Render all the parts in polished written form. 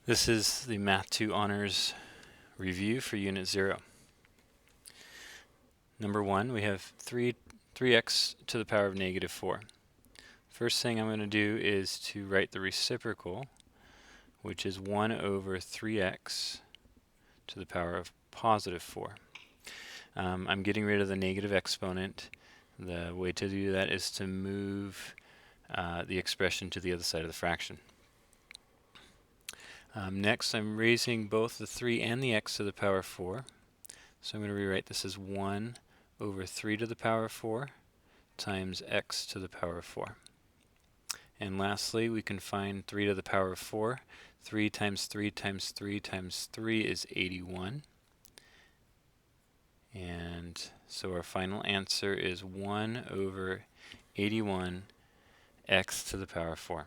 This is the Math 2 Honors review for Unit 0. Number 1, we have 3x to the power of negative 4. First thing I'm going to do is to write the reciprocal, which is 1 over 3x to the power of positive 4. I'm getting rid of the negative exponent. The way to do that is to move the expression to the other side of the fraction. Next, I'm raising both the 3 and the x to the power of 4. So I'm going to rewrite this as 1 over 3 to the power of 4 times x to the power of 4. And lastly, we can find 3 to the power of 4. 3 times 3 times 3 times 3 is 81. And so our final answer is 1 over 81 x to the power of 4.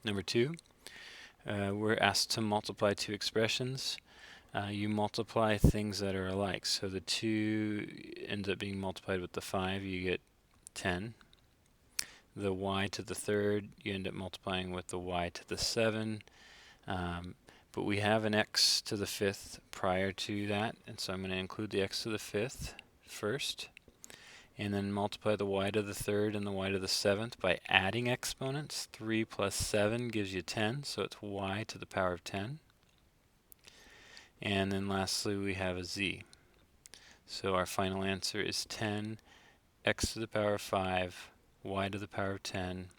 Number 2, we're asked to multiply two expressions. You multiply things that are alike. So the 2 ends up being multiplied with the 5, you get 10. The y to the third, you end up multiplying with the y to the 7. But we have an x to the 5th prior to that, and so I'm going to include the x to the 5th first, and then multiply the y to the 3rd and the y to the 7th by adding exponents. 3 plus 7 gives you 10, so it's y to the power of 10. And then lastly we have a z. So our final answer is 10 x to the power of 5 y to the power of 10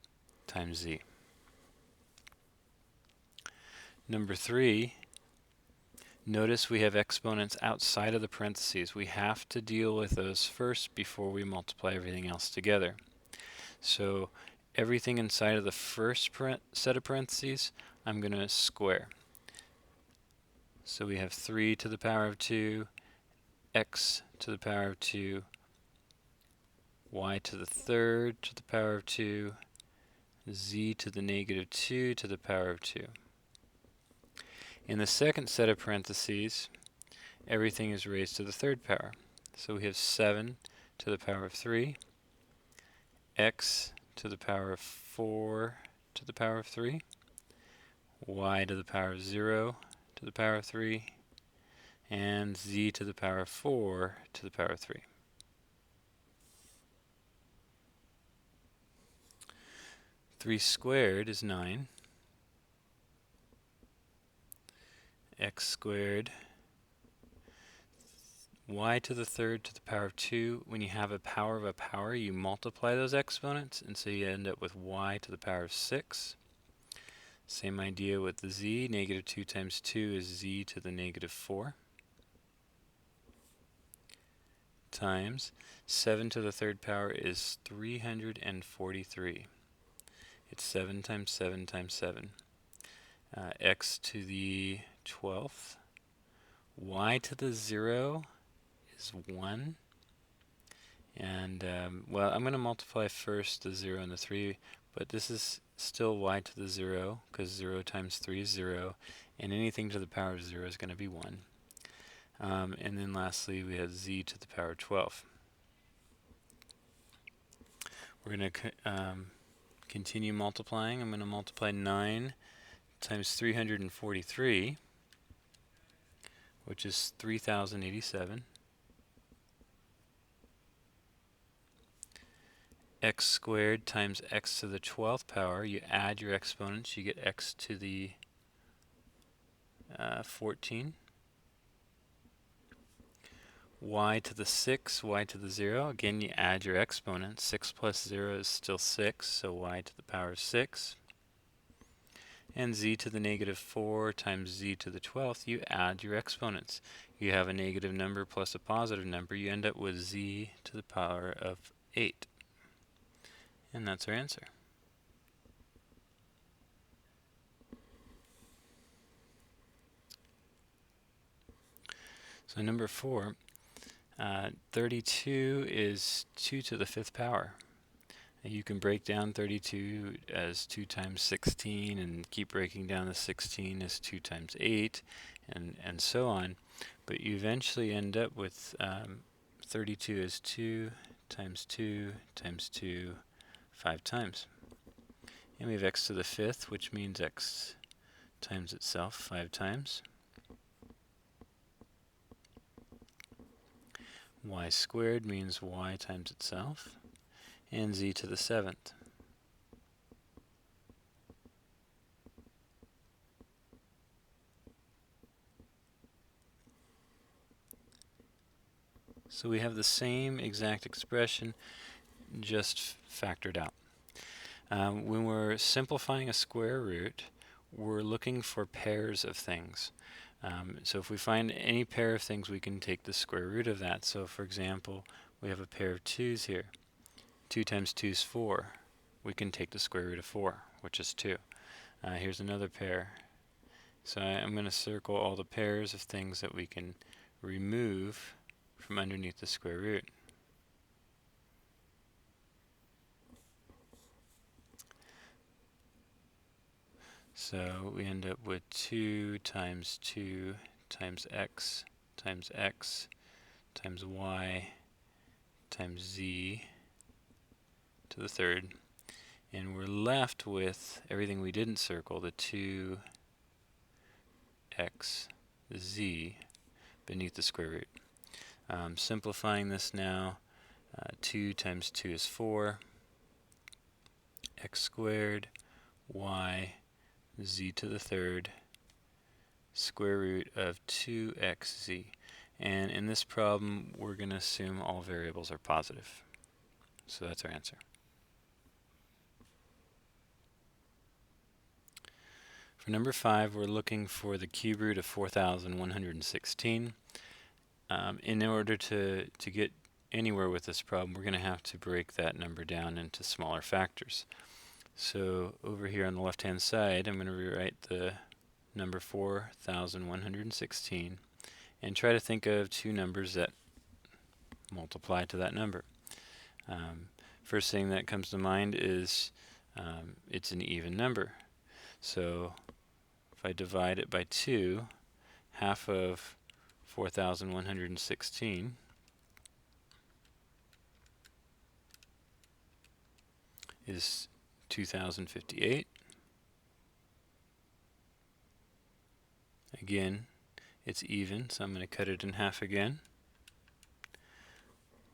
times z. Number 3, notice we have exponents outside of the parentheses. We have to deal with those first before we multiply everything else together. So everything inside of the first set of parentheses, I'm going to square. So we have 3 to the power of 2, x to the power of 2, y to the 3rd to the power of 2, z to the negative 2 to the power of 2. In the second set of parentheses, everything is raised to the 3rd power. So we have 7 to the power of 3, x to the power of 4 to the power of 3, y to the power of 0 to the power of 3, and z to the power of 4 to the power of 3. Three squared is 9. X squared, y to the 3rd to the power of 2. When you have a power, you multiply those exponents, and so you end up with y to the power of 6. Same idea with the z. Negative 2 times 2 is z to the negative 4. Times 7 to the 3rd power is 343. It's 7 times 7 times 7. X to the 12th. Y to the 0 is 1. And, well, I'm going to multiply first the 0 and the 3, but this is still y to the 0, because 0 times 3 is 0, and anything to the power of 0 is going to be 1. And then lastly, we have z to the power of 12. We're going to continue multiplying. I'm going to multiply 9 times 343, which is 3087. X squared times x to the 12th power. You add your exponents, you get x to the 14. Y to the 6, y to the 0. Again, you add your exponents. 6 plus 0 is still 6, so y to the power of 6. And z to the negative 4 times z to the 12th, you add your exponents. You have a negative number plus a positive number. You end up with z to the power of 8. And that's our answer. So number 4, 32 is 2 to the 5th power. You can break down 32 as 2 times 16 and keep breaking down the 16 as 2 times 8 and so on. But you eventually end up with 32 as 2 times 2 times 2, 5 times. And we have x to the 5th, which means x times itself 5 times. Y squared means y times itself, and z to the 7th. So we have the same exact expression, just factored out. When we're simplifying a square root, we're looking for pairs of things. So if we find any pair of things, we can take the square root of that. So for example, we have a pair of 2's here. 2 times 2 is 4. We can take the square root of 4, which is 2. Here's another pair. So I'm going to circle all the pairs of things that we can remove from underneath the square root. So we end up with 2 times x times y times z to the 3rd. And we're left with everything we didn't circle, the 2xz beneath the square root. Simplifying this now, 2 times 2 is 4, x squared, y, z to the 3rd, square root of 2xz. And in this problem, we're going to assume all variables are positive. So that's our answer. For number 5, we're looking for the cube root of 4,116. In order to get anywhere with this problem, we're going to have to break that number down into smaller factors. So over here on the left-hand side, I'm going to rewrite the number 4,116 and try to think of two numbers that multiply to that number. First thing that comes to mind is it's an even number. So if I divide it by 2, half of 4,116 is 2,058. Again, it's even, so I'm going to cut it in half again.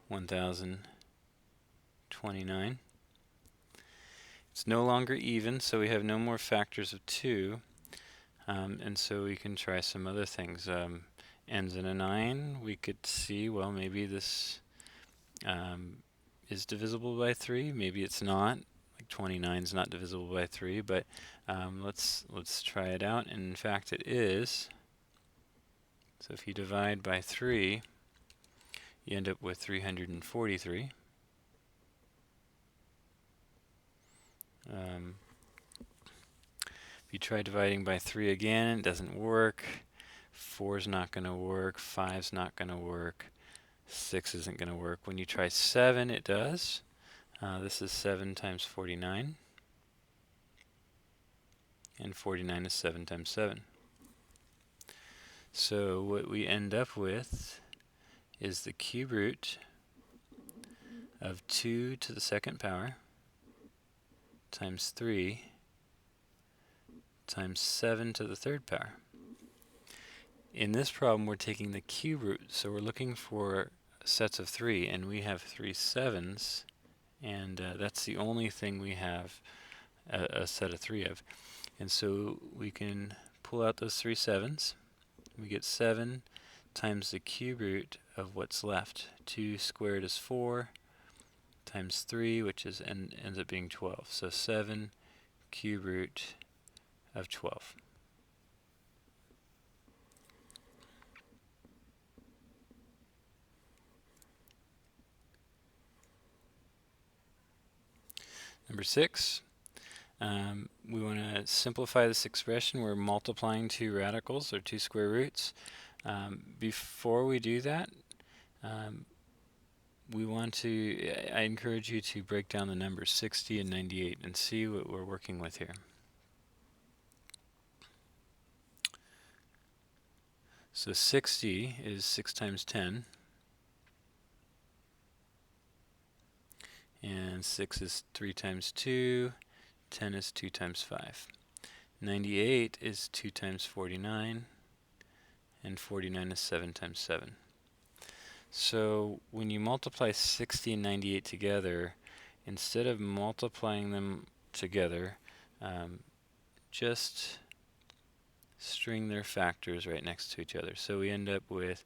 1,029. It's no longer even, so we have no more factors of 2, and so we can try some other things. Ends in a 9, we could see, well, maybe this is divisible by 3, maybe it's not. Like 29 is not divisible by 3, but let's try it out, and in fact it is. So if you divide by 3, you end up with 343. If you try dividing by 3 again, it doesn't work. 4 is not going to work. 5 is not going to work. 6 isn't going to work. When you try 7, it does. This is 7 times 49. And 49 is 7 times 7. So what we end up with is the cube root of 2 to the 2nd power times 3 times 7 to the 3rd power. In this problem, we're taking the cube root, so we're looking for sets of 3, and we have 3 7s, and that's the only thing we have a set of 3 of. And so we can pull out those 3 7s. We get 7 times the cube root of what's left. 2 squared is 4 times 3, which is ends up being 12. So 7 cube root of 12. Number 6, we want to simplify this expression. We're multiplying two radicals, or two square roots. Before we do that, I encourage you to break down the numbers 60 and 98 and see what we're working with here. So 60 is 6 times 10, and 6 is 3 times 2, 10 is 2 times 5. 98 is 2 times 49, and 49 is 7 times 7. So when you multiply 60 and 98 together, instead of multiplying them together, just string their factors right next to each other. So we end up with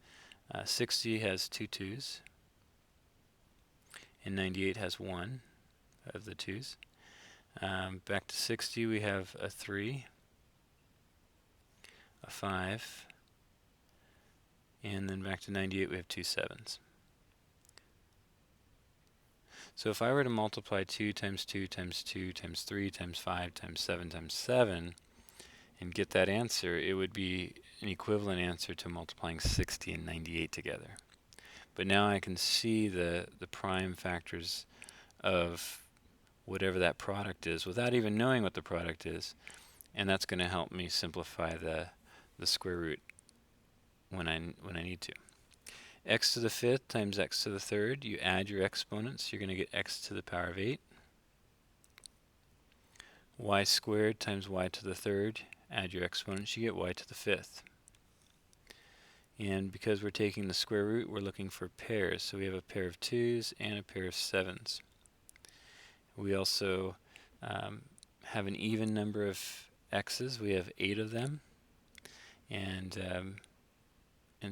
60 has 2 2's, and 98 has 1 of the 2's. Back to 60 we have a 3, a 5, and then back to 98 we have 2 7's. So if I were to multiply 2 times 2 times 2 times 3 times 5 times 7 and get that answer, it would be an equivalent answer to multiplying 60 and 98 together. But now I can see the prime factors of whatever that product is without even knowing what the product is, and that's going to help me simplify the square root when I need to. X to the 5th times x to the 3rd, you add your exponents, you're going to get x to the power of 8. Y squared times y to the 3rd, add your exponents, you get y to the 5th. And because we're taking the square root, we're looking for pairs. So we have a pair of 2's and a pair of 7's. We also have an even number of x's. We have 8 of them. And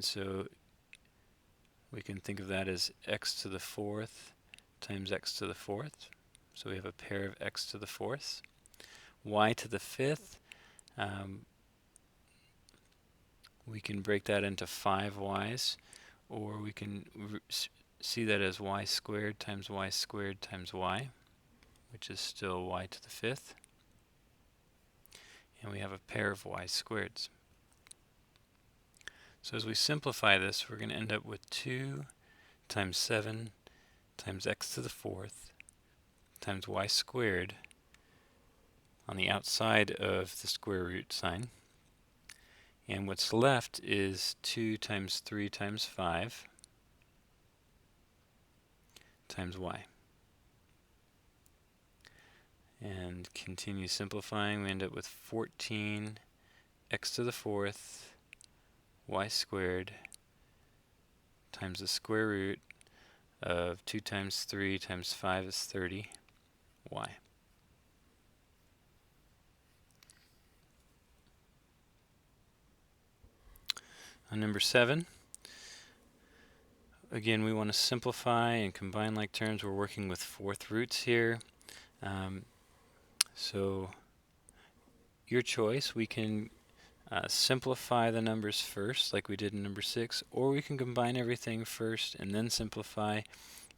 so we can think of that as x to the 4th times x to the 4th. So we have a pair of x to the 4th. Y to the 5th, we can break that into 5 y's, or we can see that as y squared times y, which is still y to the 5th. And we have a pair of y squareds. So as we simplify this, we're going to end up with 2 times 7 times x to the 4th times y squared on the outside of the square root sign. And what's left is 2 times 3 times 5 times y. And continue simplifying, we end up with 14 x to the 4th y squared times the square root of 2 times 3 times 5 is 30 y. On number 7, again we want to simplify and combine like terms. We're working with 4th roots here. So your choice, we can simplify the numbers first like we did in number 6, or we can combine everything first and then simplify.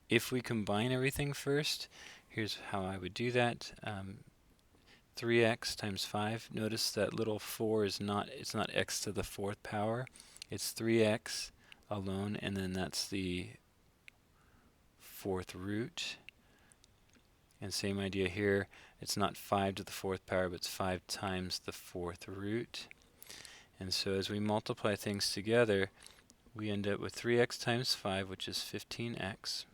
If we combine everything first, here's how I would do that. 3x times 5, notice that little 4 is not, it's not x to the 4th power, it's 3x alone, and then that's the 4th root. And same idea here, it's not 5 to the 4th power, but it's 5 times the 4th root. And so as we multiply things together, we end up with 3x times 5, which is 15x,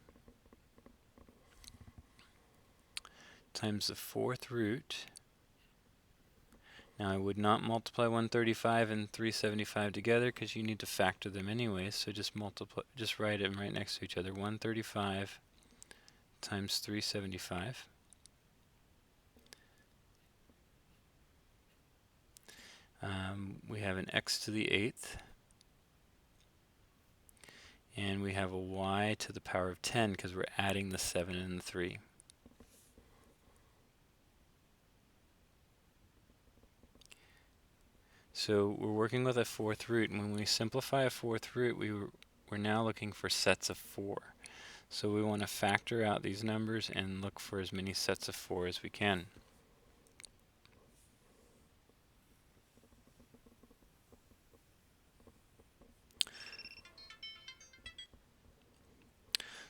times the 4th root. Now I would not multiply 135 and 375 together because you need to factor them anyway, so just write them right next to each other. 135 times 375. We have an x to the 8th, and we have a y to the power of 10 because we're adding the 7 and the 3. So we're working with a 4th root, and when we simplify a 4th root, we're now looking for sets of 4. So we want to factor out these numbers and look for as many sets of 4 as we can.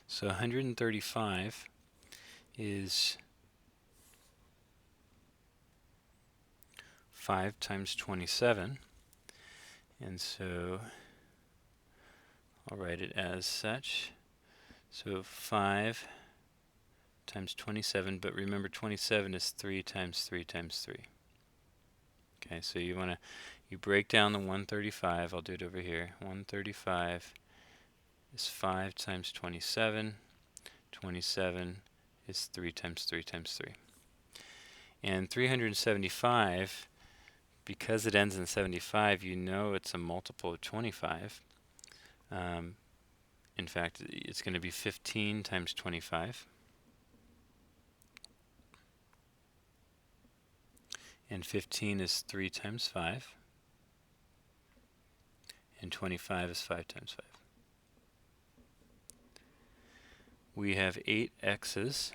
So 135 is 5 times 27, and so I'll write it as such. So 5 times 27, but remember 27 is 3 times 3 times 3. Okay, so you break down the 135. I'll do it over here. 135 is 5 times 27. 27 is 3 times 3 times 3. And 375, because it ends in 75, you know it's a multiple of 25. In fact, it's going to be 15 times 25. And 15 is 3 times 5. And 25 is 5 times 5. We have 8 x's.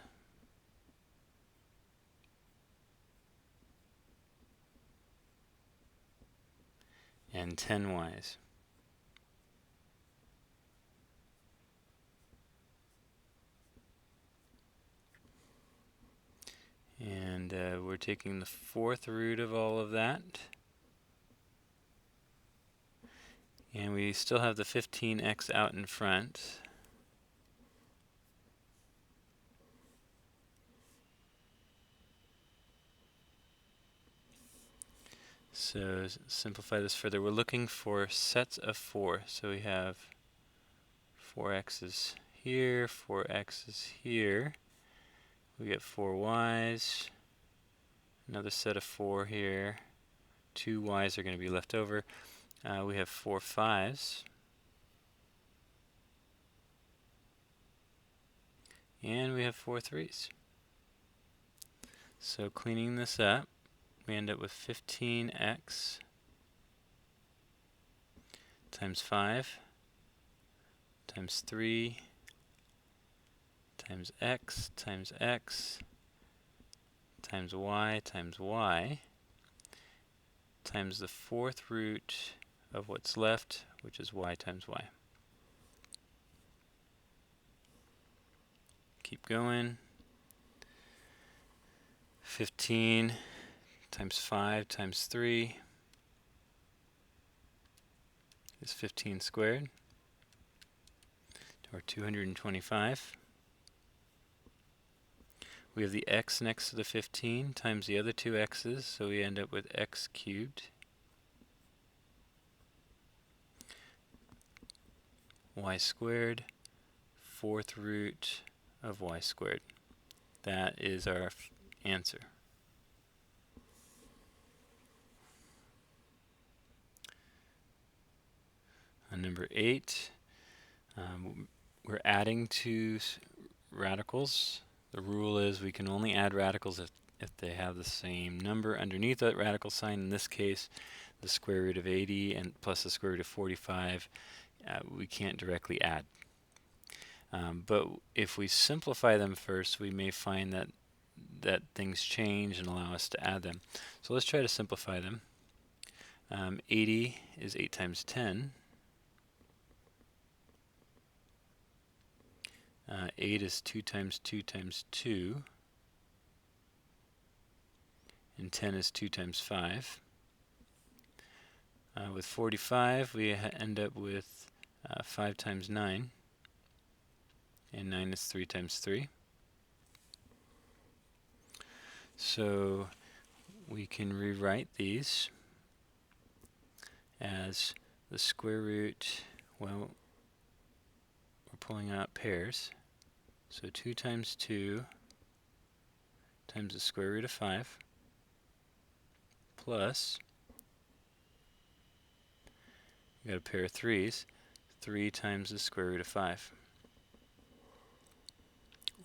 And 10 y's. And we're taking the fourth root of all of that. And we still have the 15x out in front. So simplify this further. We're looking for sets of 4. So we have 4 x's here, 4 x's here. We get 4 y's. Another set of 4 here. 2 y's are going to be left over. We have 4 5's. And we have 4 3's. So cleaning this up, we end up with 15x times 5 times 3 times x times y times the fourth root of what's left, which is y times y. Keep going. 15 times 5 times 3 is 15 squared, or 225. We have the x next to the 15 times the other two x's, so we end up with x cubed. Y squared, fourth root of y squared. That is our answer. On number 8, we're adding two radicals. The rule is we can only add radicals if they have the same number underneath that radical sign. In this case, the square root of 80 and plus the square root of 45, we can't directly add. But if we simplify them first, we may find that things change and allow us to add them. So let's try to simplify them. 80 is 8 times 10. 8 is 2 times 2 times 2. And 10 is 2 times 5. With 45, we end up with 5 times 9. And 9 is 3 times 3. So we can rewrite these as the square root, well, we're pulling out pairs. So 2 times 2 times the square root of 5 plus, we got a pair of 3's, 3 times the square root of 5.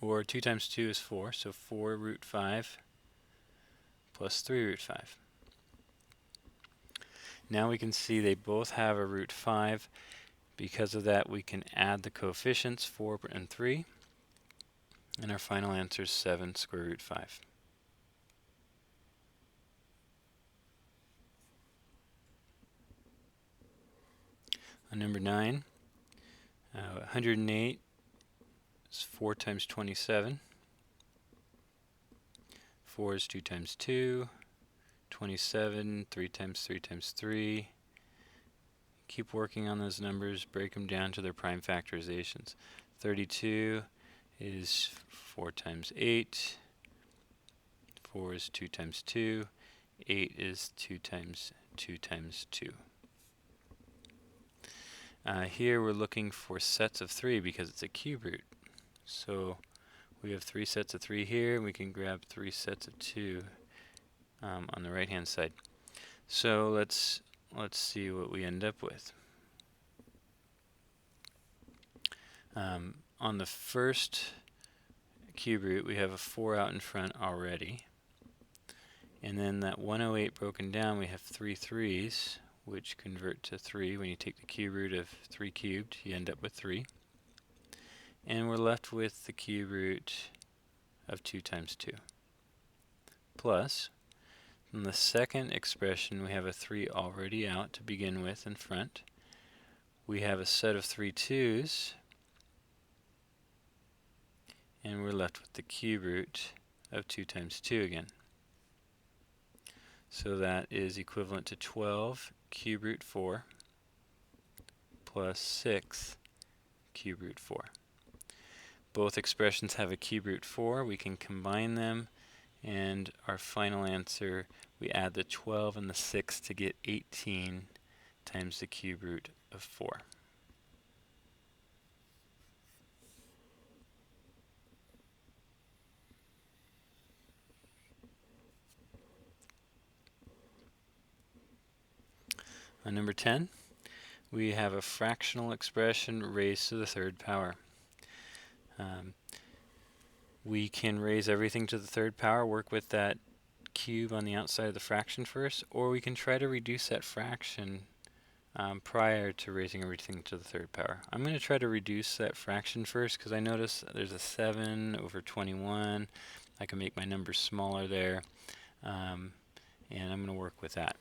Or 2 times 2 is 4, so 4 root 5 plus 3 root 5. Now we can see they both have a root 5. Because of that, we can add the coefficients, 4 and 3. And our final answer is 7 square root 5. On number 9, 108 is 4 times 27. 4 is 2 times 2. 27, 3 times 3 times 3. Keep working on those numbers, break them down to their prime factorizations. 32 is 4 times 8. 4 is 2 times 2. 8 is 2 times 2 times 2. Here we're looking for sets of 3 because it's a cube root. So we have 3 sets of 3 here, and we can grab 3 sets of 2 on the right hand side. So let's see what we end up with. On the first cube root, we have a 4 out in front already. And then that 108 broken down, we have 3 3's, which convert to 3. When you take the cube root of 3 cubed, you end up with 3. And we're left with the cube root of 2 times 2. Plus, in the second expression, we have a 3 already out to begin with in front. We have a set of 3 2's, and we're left with the cube root of 2 times 2 again. So that is equivalent to 12 cube root 4 plus 6 cube root 4. Both expressions have a cube root 4. We can combine them, and our final answer, we add the 12 and the 6 to get 18 times the cube root of 4. On number 10, we have a fractional expression raised to the third power. We can raise everything to the third power, work with that cube on the outside of the fraction first, or we can try to reduce that fraction prior to raising everything to the third power. I'm going to try to reduce that fraction first because I notice there's a 7 over 21. I can make my numbers smaller there, and I'm going to work with that.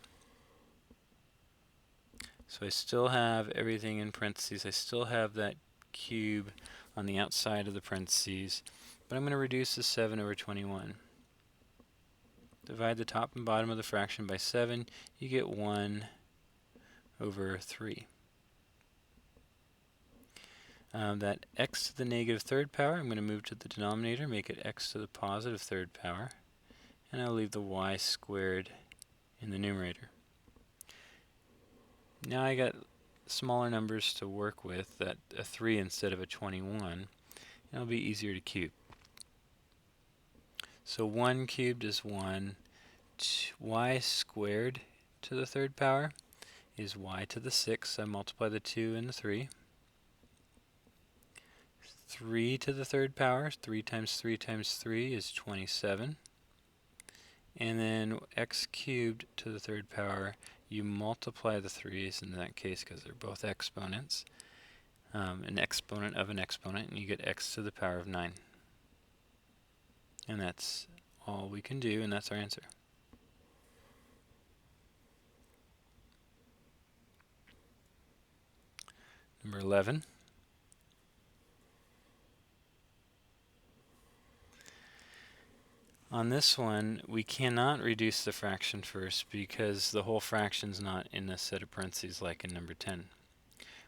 So I still have everything in parentheses. I still have that cube on the outside of the parentheses, but I'm going to reduce the 7 over 21. Divide the top and bottom of the fraction by 7, you get 1 over 3. That x to the negative third power, I'm going to move to the denominator, make it x to the positive third power, and I'll leave the y squared in the numerator. Now I got smaller numbers to work with, that a 3 instead of a 21. It'll be easier to cube. So 1 cubed is 1. Y squared to the third power is y to the 6. I multiply the 2 and the 3. 3 to the third power, 3 times 3 times 3 is 27. And then x cubed to the third power, you multiply the 3's in that case because they're both exponents, an exponent of an exponent, and you get x to the power of 9. And that's all we can do, and that's our answer. Number 11. On this one, we cannot reduce the fraction first because the whole fraction's not in a set of parentheses like in number 10.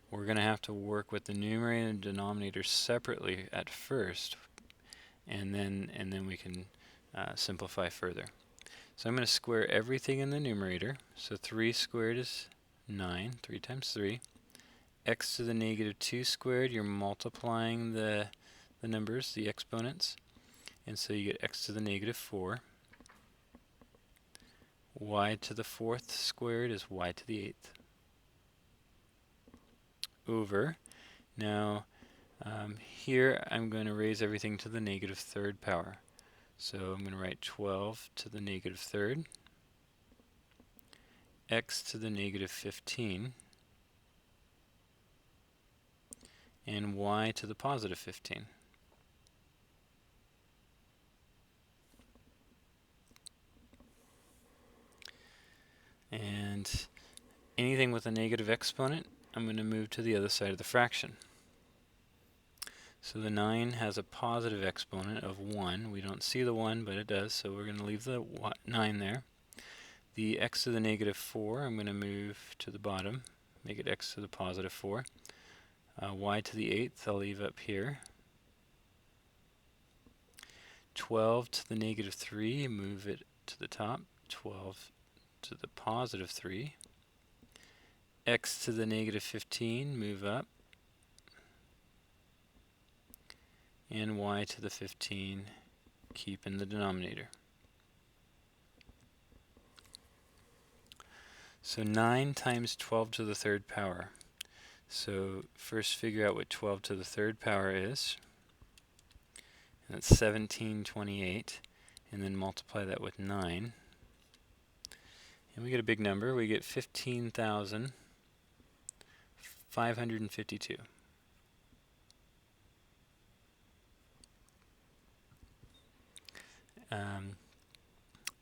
We're going to have to work with the numerator and denominator separately at first, and then we can simplify further. So I'm going to square everything in the numerator. So 3 squared is 9, 3 times 3. X to the negative 2 squared, you're multiplying the numbers, the exponents. And so you get x to the negative 4. Y to the 4th squared is y to the 8th. Over. Now, here I'm going to raise everything to the negative third power. So I'm going to write 12 to the negative third. X to the negative 15. And y to the positive 15. And anything with a negative exponent, I'm going to move to the other side of the fraction. So the 9 has a positive exponent of 1. We don't see the 1, but it does, so we're going to leave the 9 there. The x to the negative 4, I'm going to move to the bottom, make it x to the positive 4. Y to the 8th, I'll leave up here. 12 to the negative 3, move it to the top. 12 positive 3. X to the negative 15, move up. And y to the 15, keep in the denominator. So 9 times 12 to the third power. So first figure out what 12 to the third power is. And that's 1728. And then multiply that with 9. And we get a big number. We get 15,552.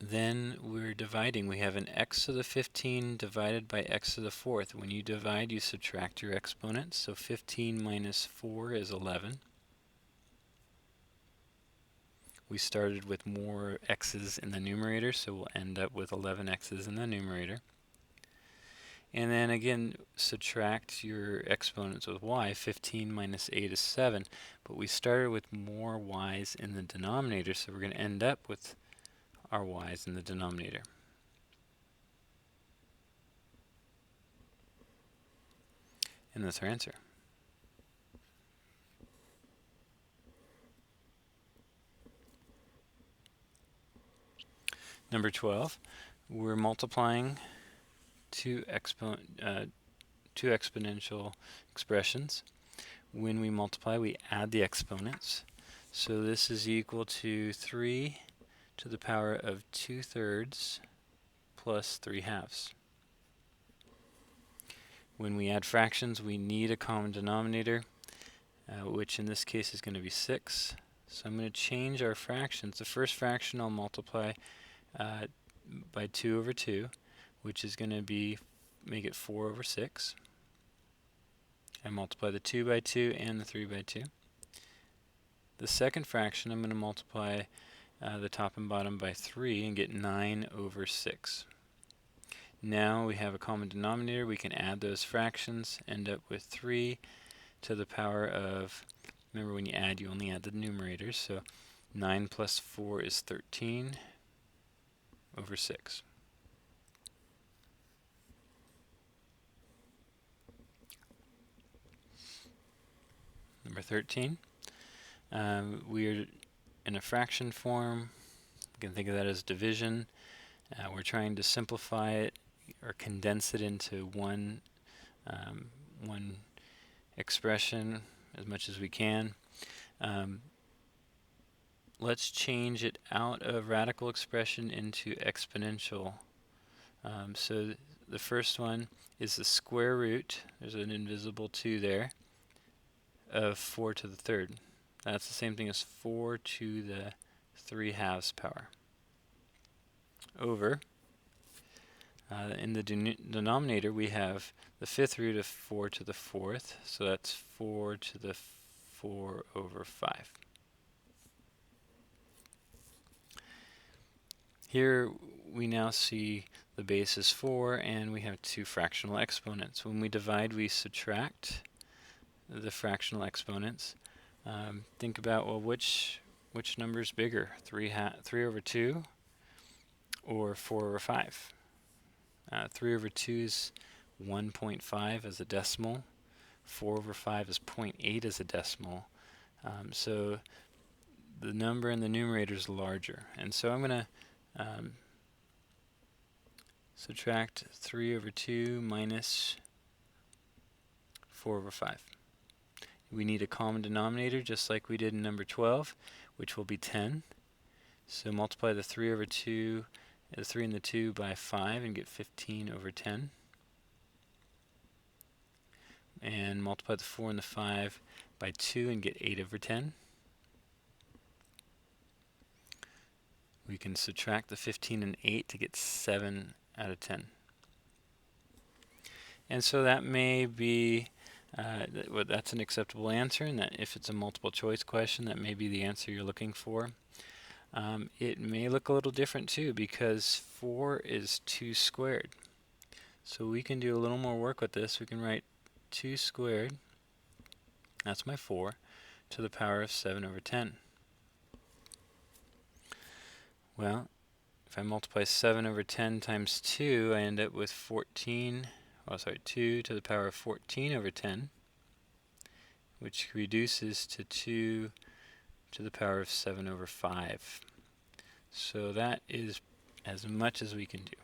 Then we're dividing. We have an x to the 15 divided by x to the fourth. When you divide, you subtract your exponents. So 15 minus 4 is 11. We started with more x's in the numerator, so we'll end up with 11 x's in the numerator. And then again, subtract your exponents with y. 15 minus 8 is 7. But we started with more y's in the denominator, so we're going to end up with our y's in the denominator. And that's our answer. Number 12, we're multiplying two exponential expressions. When we multiply, we add the exponents. So this is equal to 3 to the power of 2/3 plus 3/2. When we add fractions, we need a common denominator, which in this case is going to be 6. So I'm going to change our fractions. The first fraction I'll multiply by 2 over 2, which is going to be make it 4 over 6. I multiply the 2 by 2 and the 3 by 2. The second fraction, I'm going to multiply the top and bottom by 3 and get 9 over 6. Now we have a common denominator. We can add those fractions, end up with 3 to the power of, remember when you add, you only add the numerators, so 9 plus 4 is 13 over 6. Number 13, we're in a fraction form. You can think of that as division. We're trying to simplify it or condense it into one expression as much as we can. Let's change it out of radical expression into exponential. So the first one is the square root, there's an invisible 2 there, of 4 to the third. That's the same thing as 4 to the 3/2 power. Over, in the denominator we have the fifth root of 4 to the fourth, so that's 4 to the 4 over 5. Here we now see the base is 4 and we have two fractional exponents. When we divide, we subtract the fractional exponents. Think about, well, which number is bigger, 3 over 2 or 4 over 5? 3 over 2 is 1.5 as a decimal. 4 over 5 is 0.8 as a decimal. So the number in the numerator is larger. And so I'm going to subtract 3 over 2 minus 4 over 5. We need a common denominator just like we did in number 12, which will be 10. So multiply the 3 over 2, the 3 and the 2 by 5 and get 15 over 10. And multiply the 4 and the 5 by 2 and get 8 over 10. We can subtract the 15 and 8 to get 7 out of 10. And so that may be, that's an acceptable answer, and that if it's a multiple choice question, that may be the answer you're looking for. It may look a little different too, because 4 is 2 squared. So we can do a little more work with this. We can write 2 squared, that's my 4, to the power of 7 over 10. Well, if I multiply 7 over 10 times 2, I end up with 2 to the power of 14 over 10, which reduces to 2 to the power of 7 over 5. So that is as much as we can do.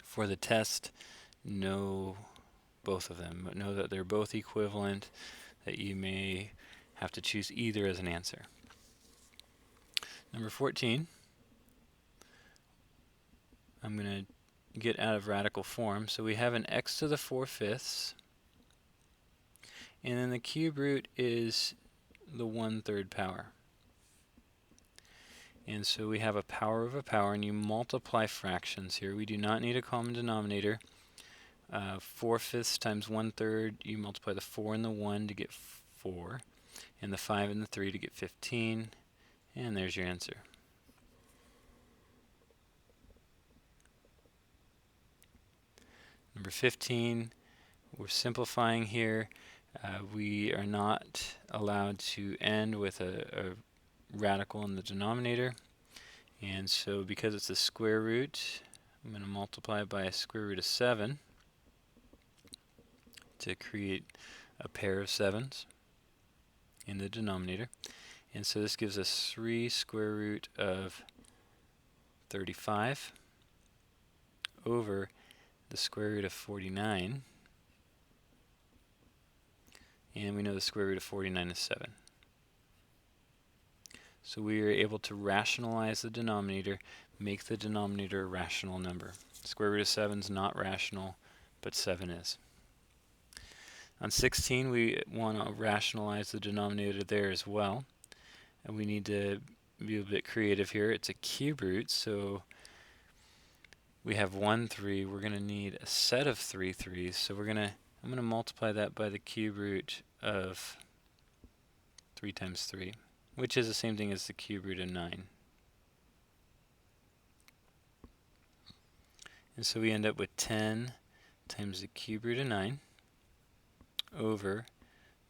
For the test, know both of them, but know that they're both equivalent, that you may have to choose either as an answer. Number 14, I'm going to get out of radical form. So we have an x to the 4/5, and then the cube root is the 1/3 power. And so we have a power of a power, and you multiply fractions here. We do not need a common denominator. 4/5 times 1/3, you multiply the 4 and the 1 to get 4, and the 5 and the 3 to get 15, and there's your answer. Number 15, we're simplifying here. We are not allowed to end with a radical in the denominator, and so because it's a square root, I'm going to multiply by a square root of 7 to create a pair of 7s in the denominator. And so this gives us 3 square root of 35 over the square root of 49, and we know the square root of 49 is 7. So we are able to rationalize the denominator, make the denominator a rational number. Square root of 7 is not rational, but 7 is. On 16, we want to rationalize the denominator there as well, and we need to be a bit creative here. It's a cube root, so we have 1 3. We're going to need a set of 3 3s, so I'm going to multiply that by the cube root of 3 times 3, which is the same thing as the cube root of 9. And so we end up with 10 times the cube root of 9 over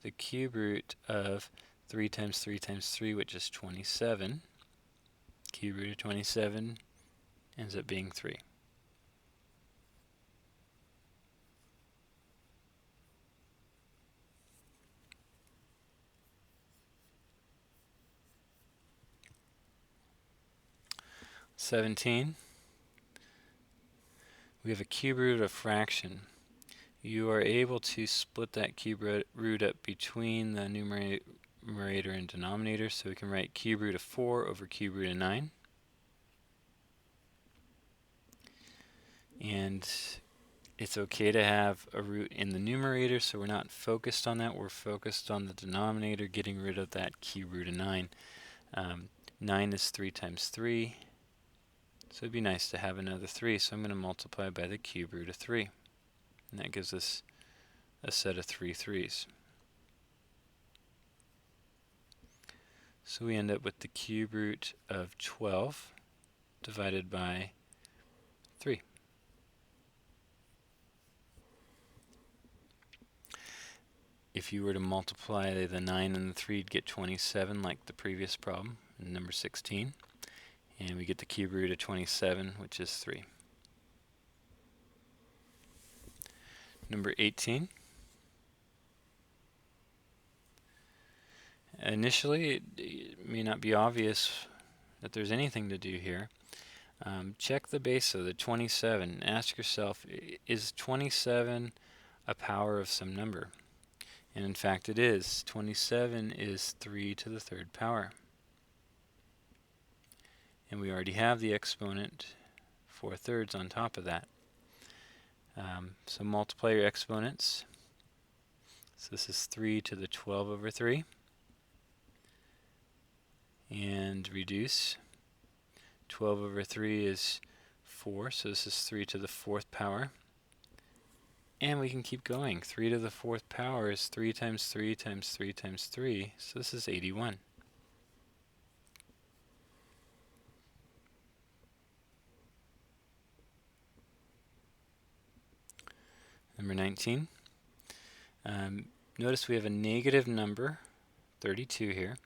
the cube root of 3 times 3 times 3, which is 27. Cube root of 27 ends up being 3. We have a cube root of a fraction. You are able to split that cube root up between the numerator and denominator, so we can write cube root of 4 over cube root of 9. And it's okay to have a root in the numerator, so we're not focused on that. We're focused on the denominator, getting rid of that cube root of 9. 9 is 3 times 3. So it'd be nice to have another 3, so I'm going to multiply by the cube root of 3. And that gives us a set of 3 3s. So we end up with the cube root of 12 divided by 3. If you were to multiply the 9 and the 3, you'd get 27 like the previous problem in number 16. And we get the cube root of 27, which is 3. Number 18. Initially, it may not be obvious that there's anything to do here. Check the base of the 27. Ask yourself, is 27 a power of some number? And in fact it is. 27 is 3 to the 3rd power. And we already have the exponent 4/3 on top of that. So multiply your exponents. So this is 3 to the 12 over 3. And reduce. 12 over 3 is 4, so this is 3 to the 4th power. And we can keep going. 3 to the 4th power is 3 times 3 times 3 times 3, so this is 81. Number 19. Notice we have a negative number, 32 here,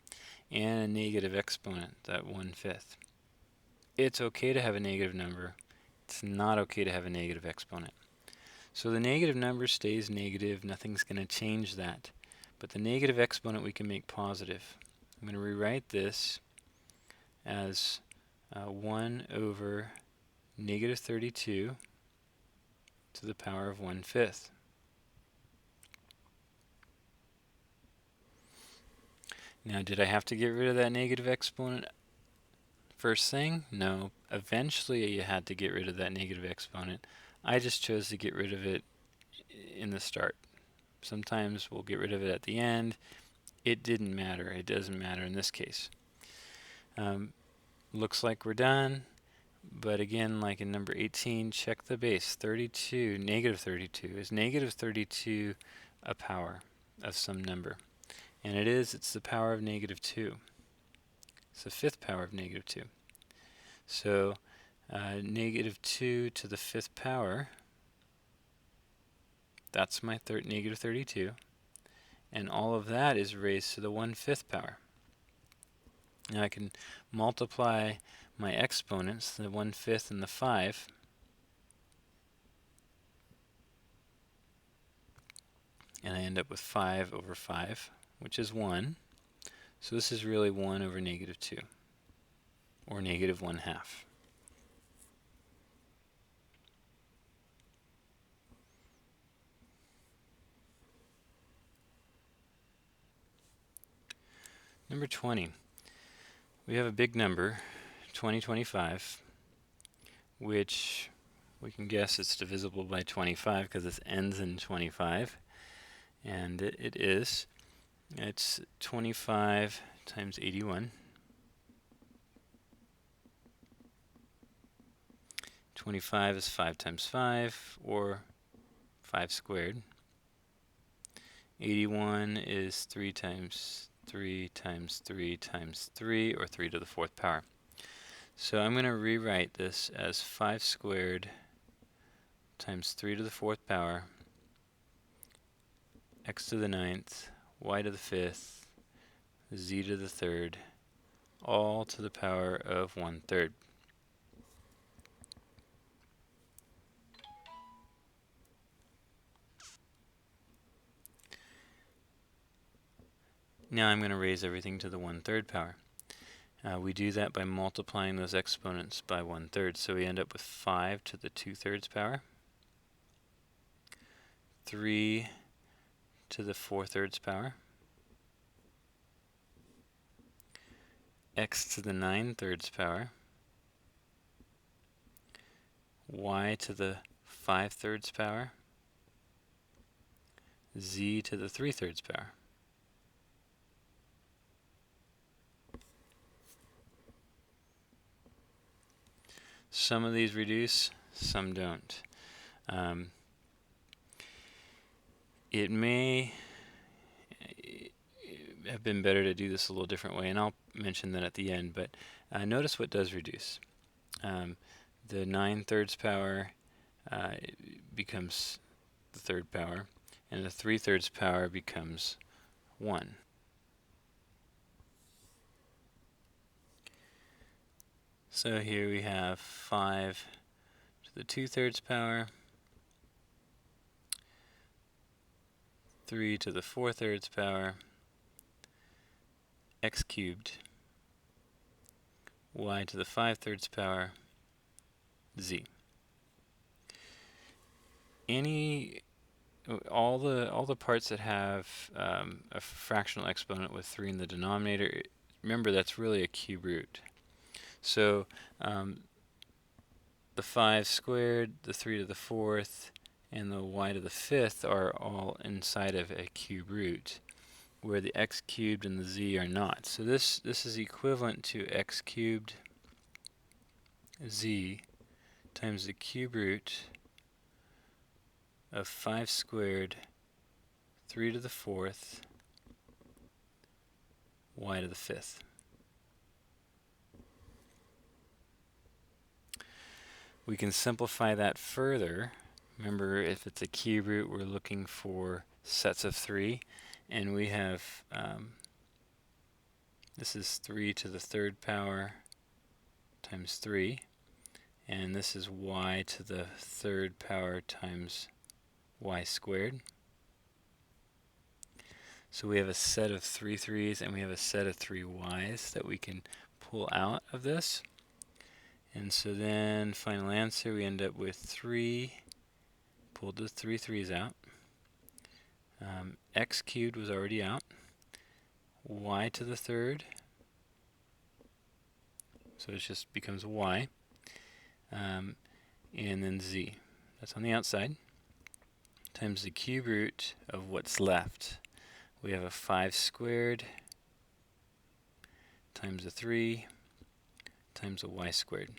and a negative exponent, that 1/5. It's okay to have a negative number. It's not okay to have a negative exponent. So the negative number stays negative. Nothing's going to change that. But the negative exponent we can make positive. I'm going to rewrite this as 1 over negative 32 to the power of 1/5. Now, did I have to get rid of that negative exponent first thing? No. Eventually, you had to get rid of that negative exponent. I just chose to get rid of it in the start. Sometimes we'll get rid of it at the end. It didn't matter. It doesn't matter in this case. Looks like we're done. But again, like in number 18, check the base. 32, negative 32. Is negative 32 a power of some number? And it is. It's the power of negative 2. It's the fifth power of negative 2. So negative 2 to the fifth power, that's my negative 32. And all of that is raised to the 1/5 power. Now I can multiply my exponents, the 1/5 and the 5. And I end up with 5 over 5, which is 1. So this is really 1 over negative 2, or negative 1/2. Number 20. We have a big number, 2025, which we can guess it's divisible by 25 because it ends in 25. And it is. It's 25 times 81. 25 is 5 times 5, or 5 squared. 81 is 3 times 3 times 3 times 3, or 3 to the 4th power. So I'm going to rewrite this as 5 squared times 3 to the 4th power, x to the 9th, y to the 5th, z to the 3rd, all to the power of 1/3. Now I'm going to raise everything to the 1/3 power. We do that by multiplying those exponents by 1/3. So we end up with 5 to the 2/3 power, 3 to the 4/3 power, x to the 9/3 power, y to the 5/3 power, z to the 3/3 power. Some of these reduce, some don't. It may have been better to do this a little different way, and I'll mention that at the end, but notice what does reduce. The 9/3 power becomes the 3rd power, and the 3/3 power becomes 1. So here we have 5 to the 2/3 power, 3 to the 4/3 power, x cubed, y to the 5/3 power, z. All the parts that have a fractional exponent with 3 in the denominator, remember that's really a cube root. So the 5 squared, the 3 to the 4th, and the y to the 5th are all inside of a cube root, where the x cubed and the z are not. So this is equivalent to x cubed z times the cube root of 5 squared, 3 to the 4th, y to the 5th. We can simplify that further. Remember, if it's a cube root, we're looking for sets of 3, and we have This is 3 to the third power times 3. And this is y to the third power times y squared. So we have a set of 3 3's and we have a set of 3 y's that we can pull out of this. And so then final answer, we end up with 3, pulled the 3 3's out. X cubed was already out. Y to the third, so it just becomes y. And then z, that's on the outside, times the cube root of what's left. We have a 5 squared times a 3 times a y squared.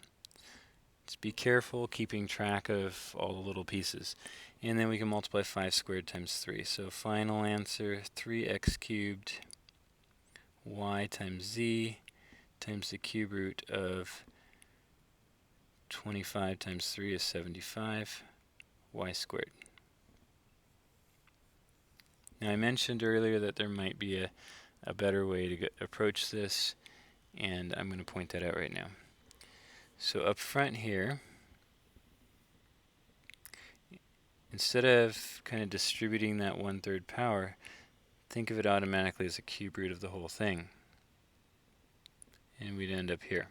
Just be careful keeping track of all the little pieces. And then we can multiply 5 squared times 3. So final answer, 3x cubed y times z times the cube root of 25 times 3 is 75 y squared. Now I mentioned earlier that there might be a better way to approach this, and I'm going to point that out right now. So up front here, instead of kind of distributing that 1/3 power, think of it automatically as a cube root of the whole thing. And we'd end up here.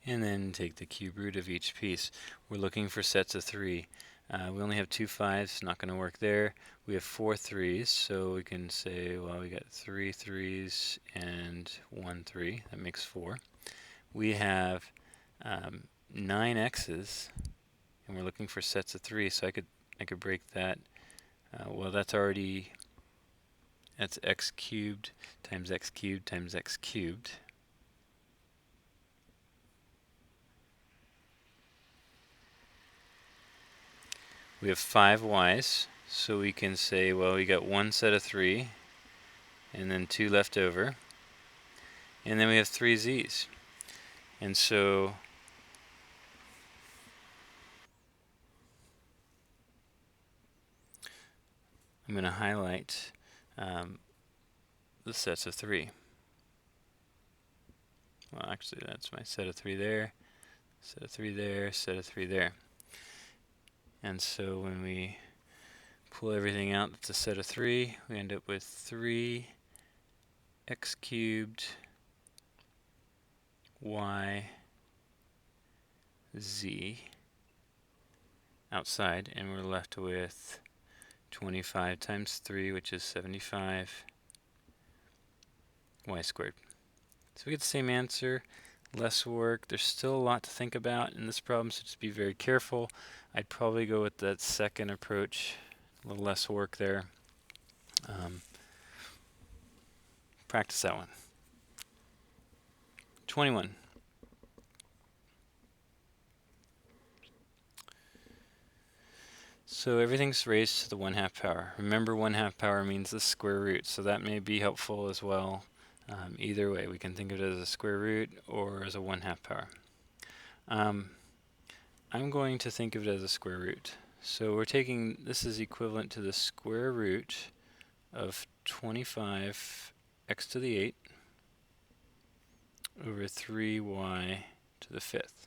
And then take the cube root of each piece. We're looking for sets of 3. We only have 2 5's, not going to work there. We have 4 3's, so we can say, well, we got 3 3's and 1 3. That makes 4. We have 9 x's, and we're looking for sets of 3, so I could break that. Well, that's x cubed times x cubed times x cubed. We have 5 y's, so we can say, well, we got 1 set of 3, and then 2 left over. And then we have 3 z's. And so I'm going to highlight the sets of 3. Well, actually, that's my set of 3 there, set of 3 there, set of 3 there. And so when we pull everything out, that's a set of 3. We end up with 3 x cubed y z outside, and we're left with 25 times 3, which is 75 y squared. So we get the same answer, less work. There's still a lot to think about in this problem, so just be very careful. I'd probably go with that second approach, a little less work there. Practice that one. 21. So everything's raised to the 1/2 power. Remember, 1/2 power means the square root, so that may be helpful as well. Either way, we can think of it as a square root or as a 1/2 power. I'm going to think of it as a square root. So we're taking, this is equivalent to the square root of 25 x to the 8 over 3y to the 5th.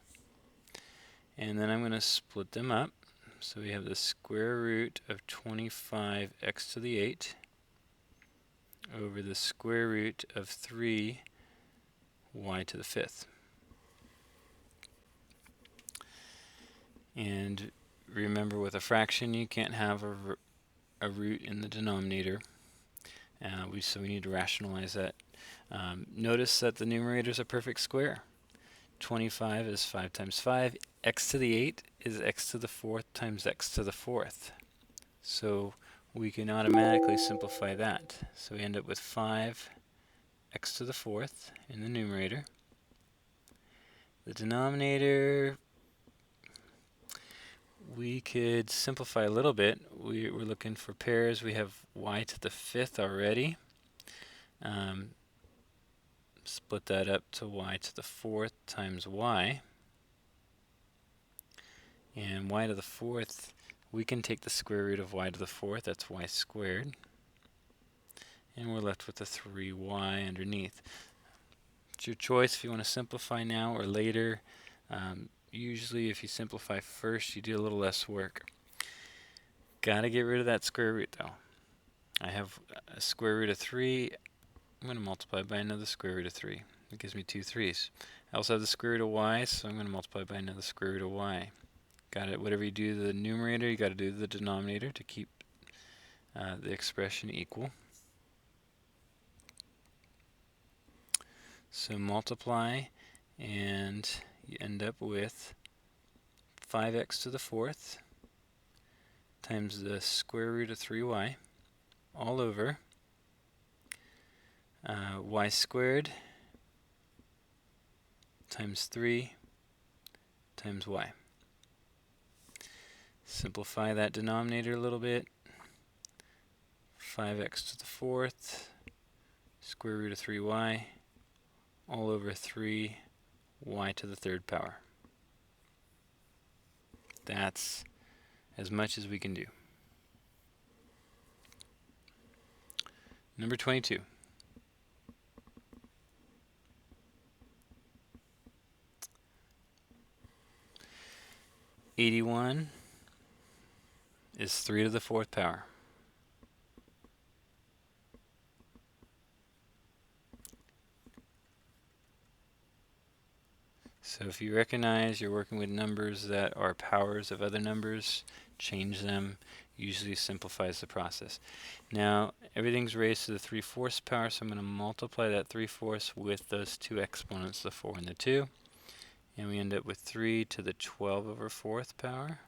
And then I'm going to split them up. So we have the square root of 25 x to the 8 over the square root of 3 y to the 5th. And remember, with a fraction, you can't have a root in the denominator. So we need to rationalize that. Notice that the numerator is a perfect square. 25 is 5 times 5. X to the 8 is x to the 4th times x to the 4th. So we can automatically simplify that. So we end up with 5 x to the 4th in the numerator. The denominator, we could simplify a little bit. We're looking for pairs. We have y to the 5th already. Split that up to y to the 4th times y. And y to the fourth, we can take the square root of y to the fourth, that's y squared. And we're left with the 3y underneath. It's your choice if you want to simplify now or later. Usually if you simplify first, you do a little less work. Gotta get rid of that square root though. I have a square root of 3. I'm going to multiply by another square root of 3. That gives me 2 3's. I also have the square root of y, so I'm going to multiply by another square root of y. Got it. Whatever you do to the numerator, you got to do to the denominator to keep the expression equal. So multiply, and you end up with 5x to the fourth times the square root of 3y all over y squared times 3 times y. Simplify that denominator a little bit. 5x to the fourth square root of 3y all over 3y to the third power. That's as much as we can do. Number 22. '81 is 3 to the fourth power. So if you recognize you're working with numbers that are powers of other numbers, change them. Usually simplifies the process. Now everything's raised to the 3/4 power, so I'm going to multiply that 3/4 with those two exponents, the 4 and the 2. And we end up with 3 to the 12/4 power.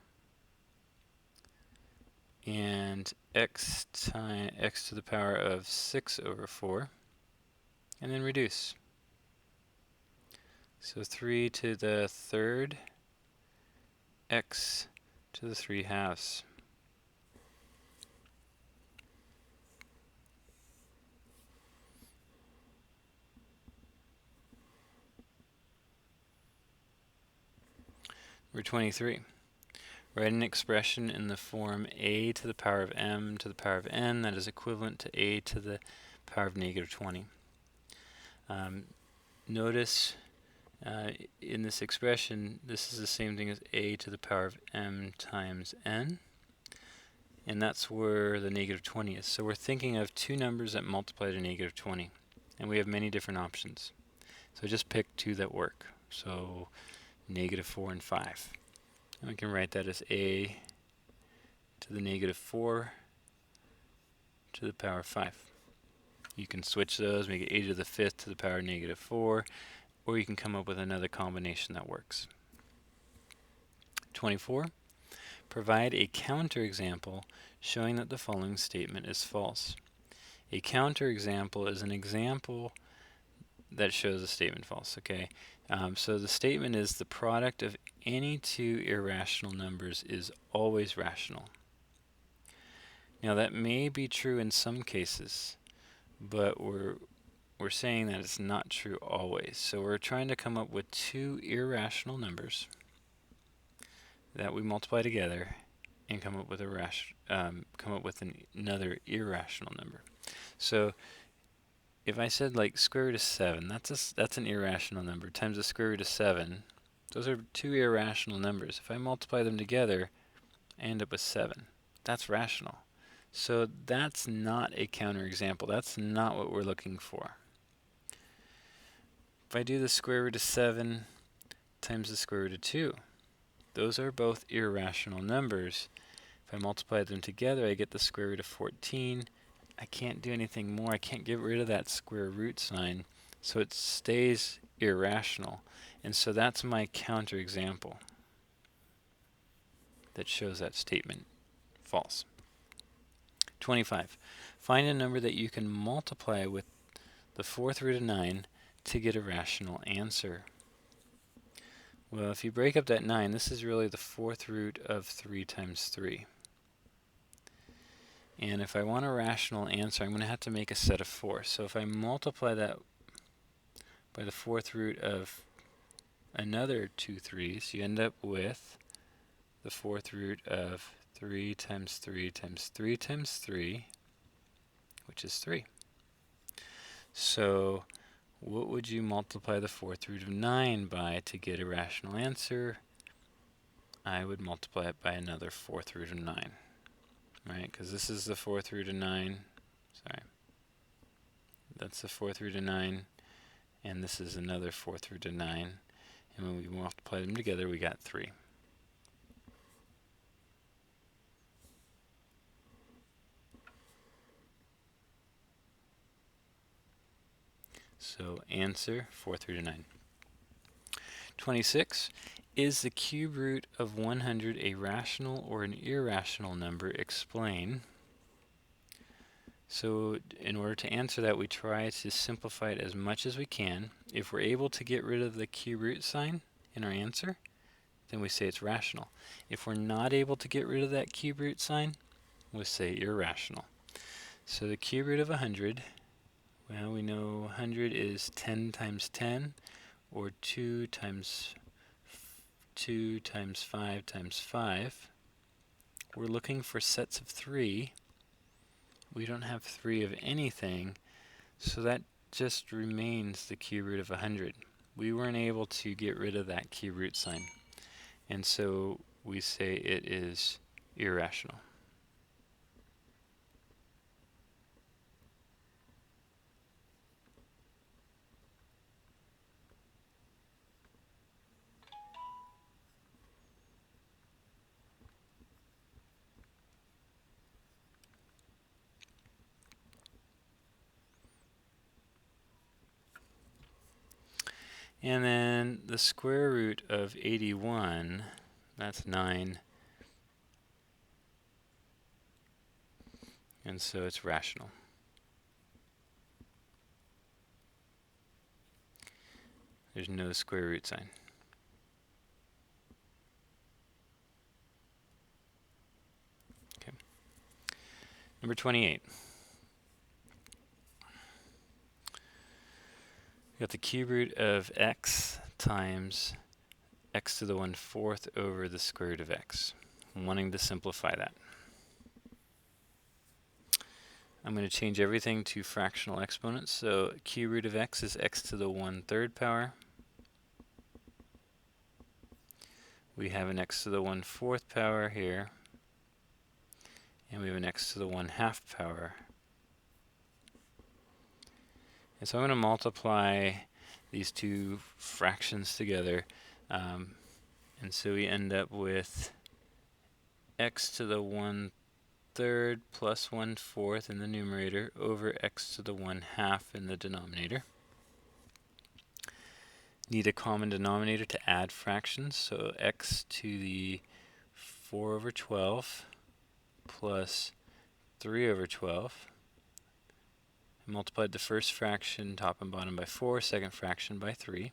And x to the power of 6/4. And then reduce. So 3 to the third, x to the 3/2. Number 23. Write an expression in the form a to the power of m to the power of n that is equivalent to a to the power of -20. Notice in this expression, this is the same thing as a to the power of m times n, and that's where the -20 is. So we're thinking of two numbers that multiply to -20, and we have many different options. So just pick two that work. So -4 and 5. And we can write that as a to the -4 to the power of 5. You can switch those, make it a to the 5th to the power of -4, or you can come up with another combination that works. 24. Provide a counterexample showing that the following statement is false. A counterexample is an example that shows a statement false. Okay, so the statement is the product of any two irrational numbers is always rational. Now that may be true in some cases, but we're saying that it's not true always. So we're trying to come up with two irrational numbers that we multiply together and come up with another irrational number. So if I said like square root of 7, that's an irrational number, times the square root of 7, those are two irrational numbers. If I multiply them together, I end up with 7. That's rational. So that's not a counterexample. That's not what we're looking for. If I do the square root of 7 times the square root of 2, those are both irrational numbers. If I multiply them together, I get the square root of 14. I can't do anything more. I can't get rid of that square root sign, so it stays irrational. And so that's my counterexample that shows that statement false. 25. Find a number that you can multiply with the 4th root of 9 to get a rational answer. Well, if you break up that 9, this is really the 4th root of 3 times 3. And if I want a rational answer, I'm going to have to make a set of 4. So if I multiply that by the 4th root of another 2 3's, you end up with the fourth root of 3 times 3 times 3 times 3, which is 3. So what would you multiply the fourth root of 9 by to get a rational answer? I would multiply it by another fourth root of 9, right? Because this is the fourth root of 9. Sorry. That's the fourth root of 9, and this is another fourth root of 9. And when we multiply them together, we got 3. So answer, fourth root of 9. 26. Is the cube root of 100 a rational or an irrational number? Explain. So in order to answer that, we try to simplify it as much as we can. If we're able to get rid of the cube root sign in our answer, then we say it's rational. If we're not able to get rid of that cube root sign, we'll say irrational. So the cube root of 100, well, we know 100 is 10 times 10, or 2 times 2 times 5 times 5. We're looking for sets of 3. We don't have 3 of anything, so that just remains the cube root of 100. We weren't able to get rid of that cube root sign, and so we say it is irrational. And then the square root of 81, that's 9. And so it's rational. There's no square root sign. Okay. Number 28. We got the cube root of x times x to the 1/4 over the square root of x. I'm wanting to simplify that. I'm going to change everything to fractional exponents. So cube root of x is x to the 1/3 power. We have an x to the 1/4 power here. And we have an x to the 1/2 power. And so I'm going to multiply these two fractions together. And so we end up with x to the 1/3 plus 1/4 in the numerator over x to the 1/2 in the denominator. Need a common denominator to add fractions, so x to the 4/12 plus 3/12. I multiplied the first fraction top and bottom by 4, second fraction by 3,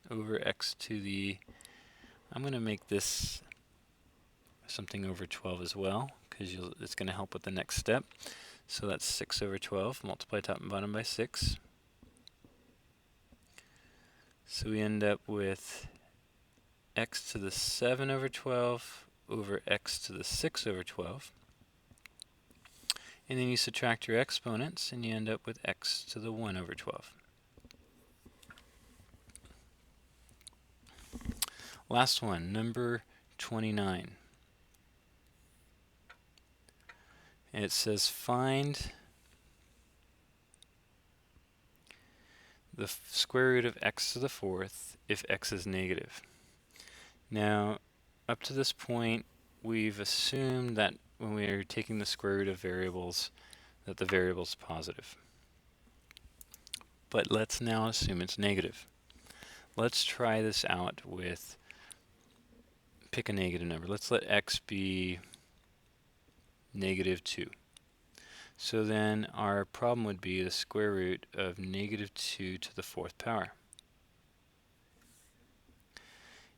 over x to the, I'm going to make this something over 12 as well, because it's going to help with the next step. So that's 6/12, multiply top and bottom by 6. So we end up with x to the 7/12 over x to the 6/12. And then you subtract your exponents, and you end up with x to the 1/12. Last one, number 29. And it says find the square root of x to the 4th if x is negative. Now, up to this point, we've assumed that when we are taking the square root of variables, that the variable is positive. But let's now assume it's negative. Let's try this out with, pick a negative number. Let's let x be -2. So then our problem would be the square root of -2 to the 4th power.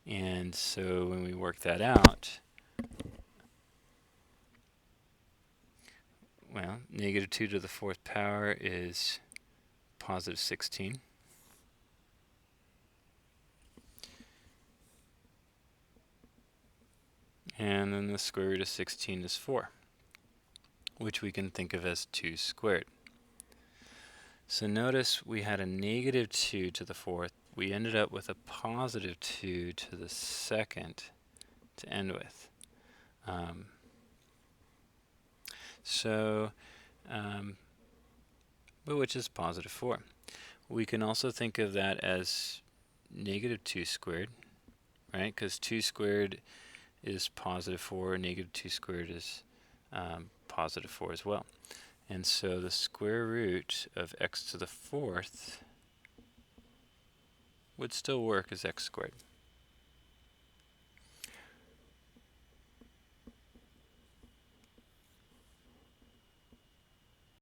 And so when we work that out, well, -2 to the 4th power is +16. And then the square root of 16 is 4, which we can think of as 2 squared. So notice we had a negative 2 to the fourth. We ended up with a positive 2 to the second to end with. Which is positive 4. We can also think of that as negative 2 squared, right? Because 2 squared is positive 4, negative 2 squared is positive 4 as well. And so the square root of x to the fourth would still work as x squared.